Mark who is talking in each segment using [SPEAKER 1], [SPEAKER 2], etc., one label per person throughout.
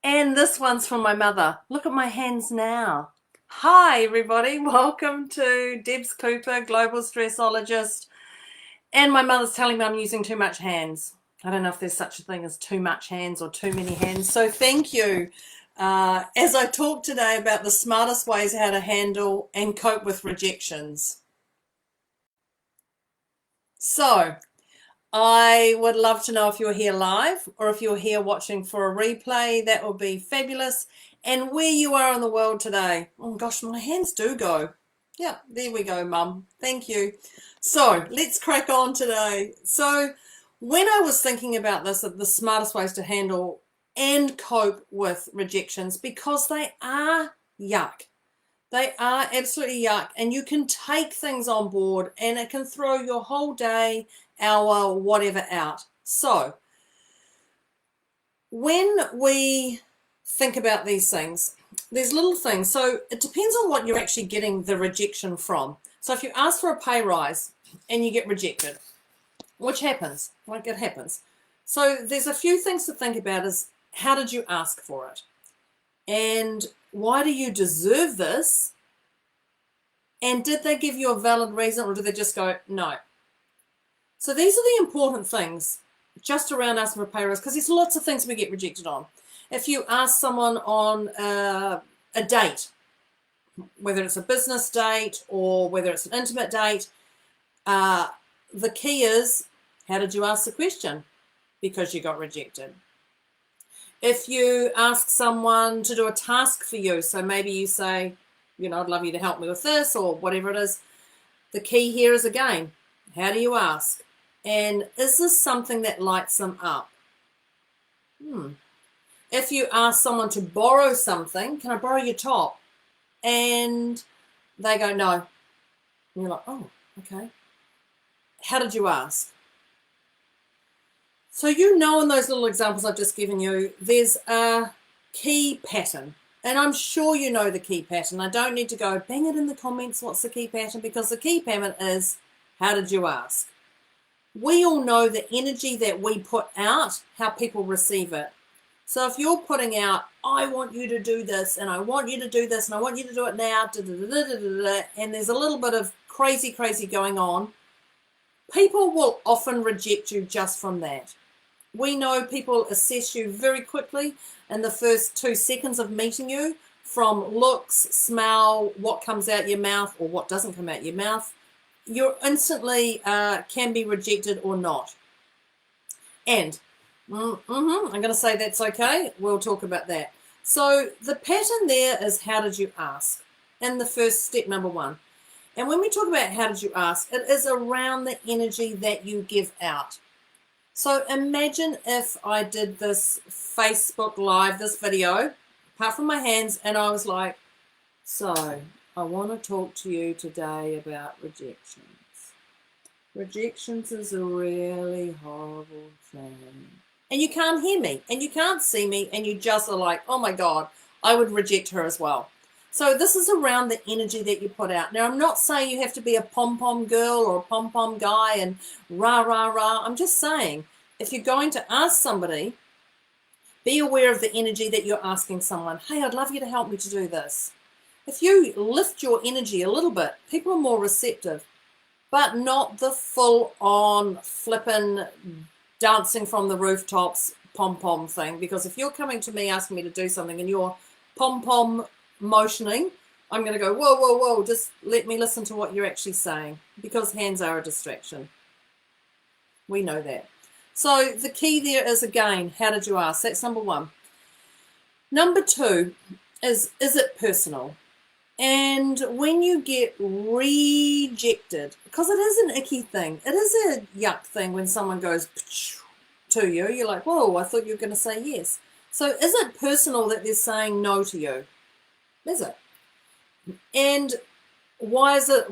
[SPEAKER 1] And this one's from my mother. Look at my hands now. Hi, everybody. Welcome to Debz Cooper, Global Stressologist. And my mother's telling me I'm using too much hands. I don't know if there's such a thing as too much hands or too many hands. So thank you. As I talk today about the smartest ways how to handle and cope with rejections. So I would love to know if you're here live or if you're here watching for a replay. That would be fabulous. And where you are in the world today. Oh gosh, my hands do go. Yeah, there we go, Mum. Thank you. So let's crack on today. So when I was thinking about this, the smartest ways to handle and cope with rejections, because they are yuck. They are absolutely yuck, and you can take things on board and it can throw your whole day, hour, whatever out. So when we think about these things, there's little things. So it depends on what you're actually getting the rejection from. So if you ask for a pay rise and you get rejected, which happens, like it happens. So there's a few things to think about is how did you ask for it? And why do you deserve this? And did they give you a valid reason, or did they just go, no? So these are the important things just around asking for a pay rise, because there's lots of things we get rejected on. If you ask someone on a date, whether it's a business date or whether it's an intimate date, the key is, how did you ask the question? Because you got rejected. If you ask someone to do a task for you, so maybe you say, I'd love you to help me with this or whatever it is. The key here is, again, how do you ask? And is this something that lights them up? If you ask someone to borrow something, can I borrow your top? And they go, no. And you're like, oh, okay. How did you ask? So in those little examples I've just given you, there's a key pattern. And I'm sure you know the key pattern. I don't need to go bang it in the comments, what's the key pattern? Because the key pattern is, how did you ask? We all know the energy that we put out, how people receive it. So if you're putting out, I want you to do this, and I want you to do this, and I want you to do it now, and there's a little bit of crazy going on, people will often reject you just from that. We know people assess you very quickly in the first 2 seconds of meeting you, from looks, smell, what comes out your mouth or what doesn't come out your mouth. You instantly can be rejected or not. And I'm going to say that's okay. We'll talk about that. So the pattern there is, how did you ask? In the first step, number 1. And when we talk about how did you ask, it is around the energy that you give out. So imagine if I did this Facebook Live, this video, apart from my hands, and I was like, so I want to talk to you today about rejections. Rejections is a really horrible thing. And you can't hear me, and you can't see me, and you just are like, oh my God, I would reject her as well. So this is around the energy that you put out. Now, I'm not saying you have to be a pom-pom girl or a pom-pom guy and rah, rah, rah. I'm just saying, if you're going to ask somebody, be aware of the energy that you're asking someone. Hey, I'd love you to help me to do this. If you lift your energy a little bit, people are more receptive, but not the full-on flippin' dancing from the rooftops pom-pom thing. Because if you're coming to me asking me to do something and you're pom-pom motioning, I'm going to go, whoa, whoa, whoa, just let me listen to what you're actually saying, because hands are a distraction. We know that. So the key there is, again, how did you ask? That's number 1. Number 2 is it personal? And when you get rejected, because it is an icky thing, it is a yuck thing when someone goes to you, you're like, whoa, I thought you were going to say yes. So is it personal that they're saying no to you? Is it? And why is it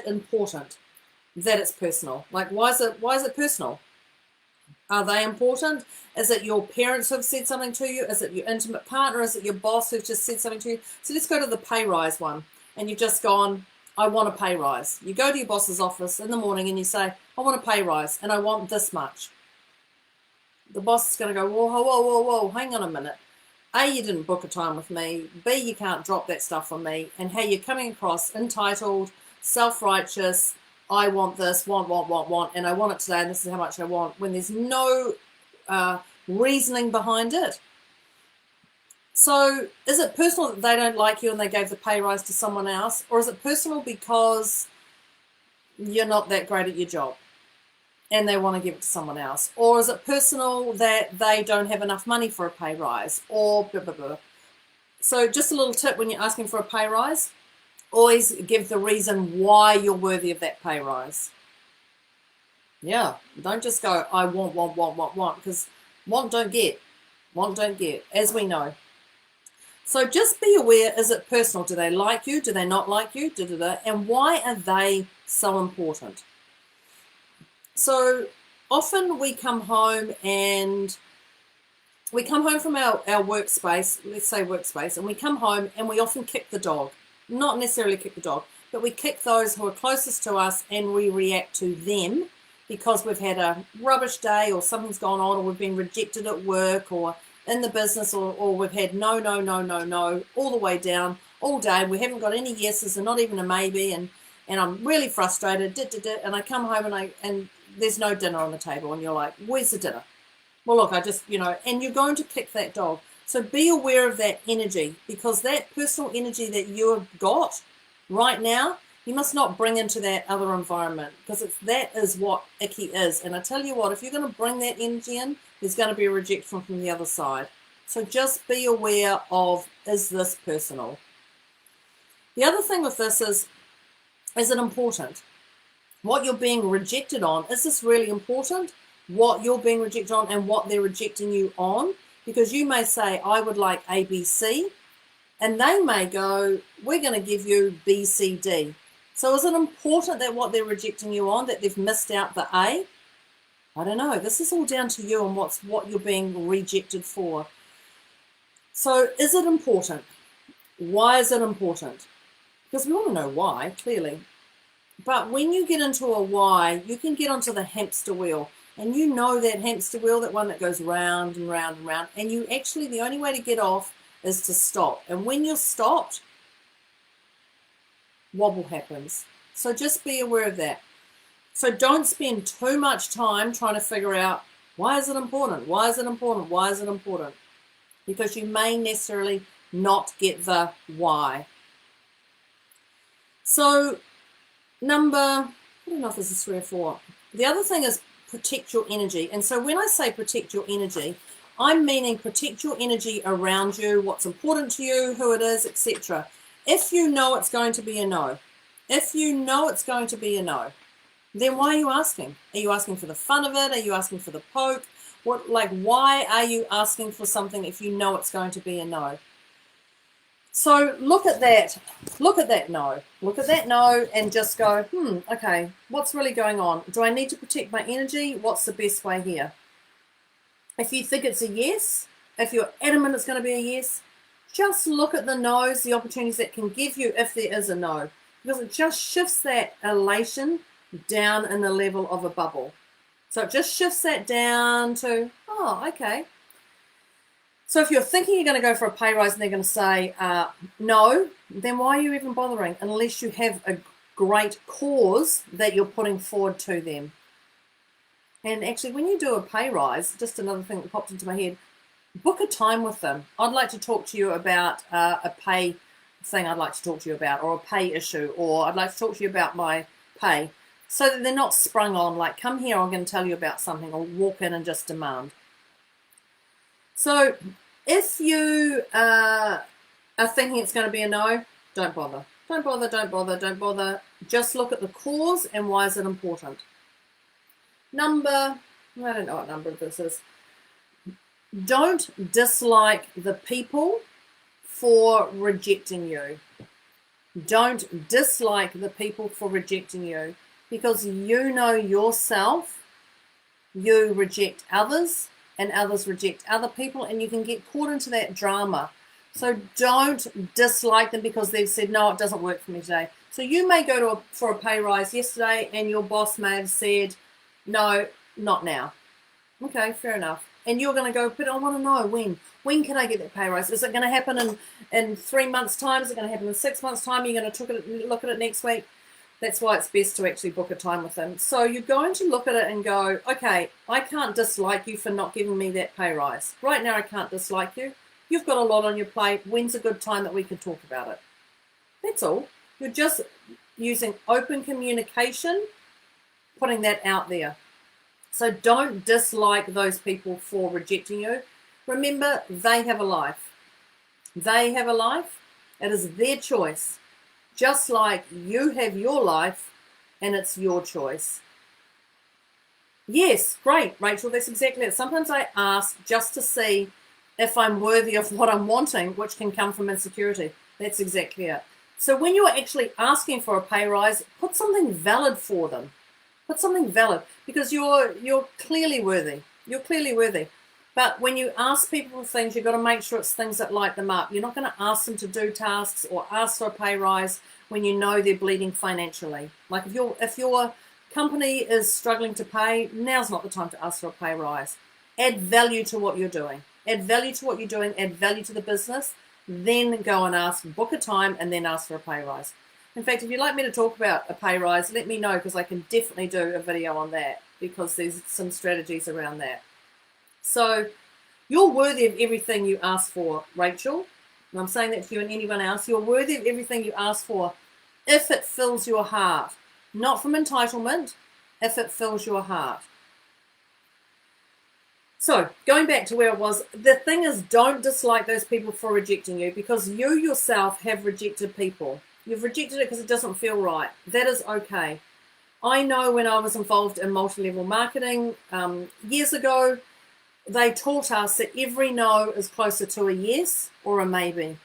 [SPEAKER 1] important that it's personal? Like, why is it personal? Are they important? Is it your parents who have said something to you? Is it your intimate partner? Is it your boss who's just said something to you? So let's go to the pay rise one. And you've just gone, I want a pay rise. You go to your boss's office in the morning and you say, I want a pay rise and I want this much. The boss is going to go, whoa, whoa, whoa, whoa, hang on a minute. A, you didn't book a time with me. B, you can't drop that stuff on me. And hey, you're coming across entitled, self-righteous, I want this, want, and I want it today, and this is how much I want, when there's no reasoning behind it. So is it personal that they don't like you and they gave the pay rise to someone else? Or is it personal because you're not that great at your job and they want to give it to someone else? Or is it personal that they don't have enough money for a pay rise? Or blah, blah, blah. So just a little tip when you're asking for a pay rise, always give the reason why you're worthy of that pay rise. Yeah, don't just go, I want, because want don't get, as we know. So just be aware, is it personal? Do they like you? Do they not like you? And why are they so important? So often we come home from our workspace, let's say workspace, and we come home and we often kick the dog. Not necessarily kick the dog, but we kick those who are closest to us and we react to them because we've had a rubbish day or something's gone on or we've been rejected at work or in the business or we've had no, all the way down all day. We haven't got any yeses and not even a maybe and I'm really frustrated, and I come home and there's no dinner on the table and you're like, where's the dinner? Well, look, I just, and you're going to kick that dog. So be aware of that energy because that personal energy that you have got right now, you must not bring into that other environment because that is what icky is. And I tell you what, if you're going to bring that energy in, there's going to be a rejection from the other side. So just be aware of, is this personal? The other thing with this is it important? What you're being rejected on, is this really important? What you're being rejected on and what they're rejecting you on? Because you may say, I would like A, B, C, and they may go, we're going to give you B, C, D. So is it important that what they're rejecting you on, that they've missed out the A? I don't know. This is all down to you and what you're being rejected for. So is it important? Why is it important? Because we want to know why, clearly. But when you get into a why, you can get onto the hamster wheel. And you know that hamster wheel, that one that goes round and round and round. And you actually, the only way to get off is to stop. And when you're stopped, wobble happens. So just be aware of that. So don't spend too much time trying to figure out, why is it important? Why is it important? Why is it important? Because you may necessarily not get the why. So I don't know if this is 3 or 4. The other thing is protect your energy. And so when I say protect your energy, I'm meaning protect your energy around you, what's important to you, who it is, etc. If you know it's going to be a no, then why are you asking? Are you asking for the fun of it? Are you asking for the poke? Why are you asking for something if you know it's going to be a no? So look at that no, and just go, okay, what's really going on? Do I need to protect my energy? What's the best way here? If you think it's a yes, if you're adamant it's going to be a yes, just look at the no's, the opportunities that can give you if there is a no, because it just shifts that elation down in the level of a bubble. So it just shifts that down to, oh, okay. So if you're thinking you're going to go for a pay rise and they're going to say no, then why are you even bothering unless you have a great cause that you're putting forward to them? And actually, when you do a pay rise, just another thing that popped into my head, book a time with them. I'd like to talk to you about a pay thing I'd like to talk to you about, or a pay issue, or I'd like to talk to you about my pay, so that they're not sprung on, like, come here, I'm going to tell you about something, or walk in and just demand. So if you are thinking it's going to be a no, don't bother. Just look at the cause and why is it important. I don't know what number this is. Don't dislike the people for rejecting you. Don't dislike the people for rejecting you, because you know yourself, you reject others and others reject other people, and you can get caught into that drama. So don't dislike them because they've said, no, it doesn't work for me today. So you may go for a pay rise yesterday and your boss may have said, no, not now. Okay, fair enough. And you're going to go, but I want to know when. When can I get that pay rise? Is it going to happen in 3 months' time? Is it going to happen in 6 months' time? Are you going to look at it next week? That's why it's best to actually book a time with them. So you're going to look at it and go, okay, I can't dislike you for not giving me that pay rise. Right now I can't dislike you. You've got a lot on your plate. When's a good time that we can talk about it? That's all. You're just using open communication, putting that out there. So don't dislike those people for rejecting you. Remember, they have a life. They have a life. It is their choice. Just like you have your life and it's your choice. Yes, great, Rachel, that's exactly it. Sometimes I ask just to see if I'm worthy of what I'm wanting, which can come from insecurity. That's exactly it. So when you're actually asking for a pay rise, put something valid for them. Put something valid, because you're clearly worthy. You're clearly worthy. But when you ask people for things, you've got to make sure it's things that light them up. You're not going to ask them to do tasks or ask for a pay rise when you know they're bleeding financially. Like if your company is struggling to pay, now's not the time to ask for a pay rise. Add value to what you're doing. Add value to what you're doing. Add value to the business. Then go and ask, book a time, and then ask for a pay rise. In fact, if you'd like me to talk about a pay rise, let me know, because I can definitely do a video on that, because there's some strategies around that. So you're worthy of everything you ask for, Rachel. And I'm saying that to you and anyone else. You're worthy of everything you ask for if it fills your heart. Not from entitlement, if it fills your heart. So going back to where it was, the thing is, don't dislike those people for rejecting you, because you yourself have rejected people. You've rejected it because it doesn't feel right. That is okay. I know when I was involved in multi-level marketing years ago, they taught us that every no is closer to a yes or a maybe.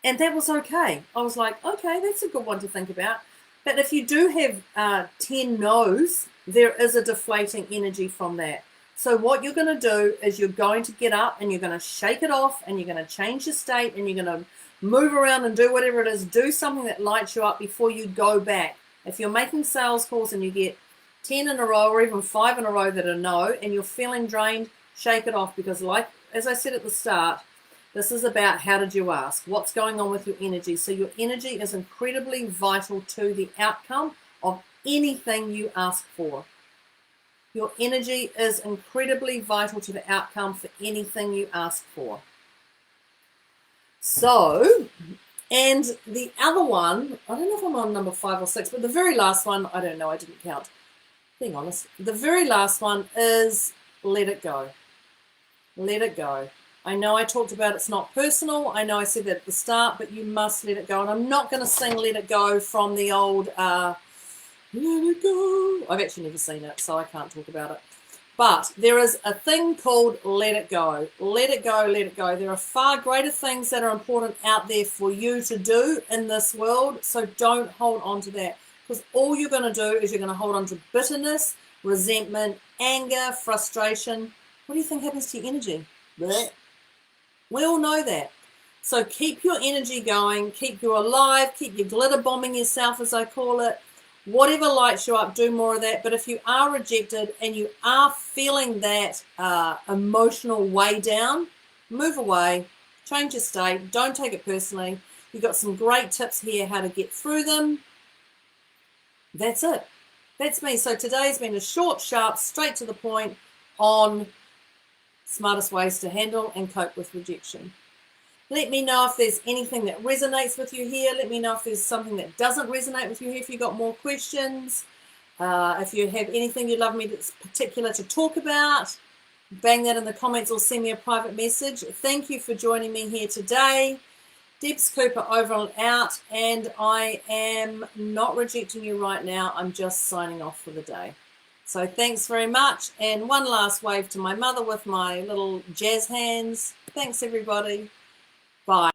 [SPEAKER 1] And that was okay. I was like, okay, that's a good one to think about. But if you do have 10 no's, there is a deflating energy from that. So what you're going to do is you're going to get up and you're going to shake it off, and you're going to change your state, and you're going to move around and do whatever it is. Do something that lights you up before you go back. If you're making sales calls and you get 10 in a row or even 5 in a row that are no, and you're feeling drained, shake it off, because like as I said at the start, this is about how did you ask? What's going on with your energy? So your energy is incredibly vital to the outcome of anything you ask for. Your energy is incredibly vital to the outcome for anything you ask for. So, and the other one, I don't know if I'm on number 5 or 6, but the very last one, I don't know, I didn't count. Being honest, the very last one is let it go. Let it go. I know I talked about it's not personal. I know I said that at the start, but you must let it go. And I'm not going to sing Let It Go from the old Let It Go. I've actually never seen it, so I can't talk about it. But there is a thing called let it go. Let it go, let it go. There are far greater things that are important out there for you to do in this world, so don't hold on to that. Because all you're going to do is you're going to hold on to bitterness, resentment, anger, frustration. What do you think happens to your energy? Blech. We all know that. So keep your energy going, keep you alive, keep your glitter bombing yourself, as I call it. Whatever lights you up, do more of that. But if you are rejected and you are feeling that emotional way down, move away, change your state, don't take it personally. You've got some great tips here how to get through them. That's it. That's me. So today's been a short, sharp, straight to the point on smartest ways to handle and cope with rejection. Let me know if there's anything that resonates with you here. Let me know if there's something that doesn't resonate with you here. If you've got more questions, if you have anything you'd love me that's particular to talk about, bang that in the comments or send me a private message. Thank you for joining me here today. Debz Cooper over and out, and I am not rejecting you right now. I'm just signing off for the day. So thanks very much, and one last wave to my mother with my little jazz hands. Thanks, everybody. Bye.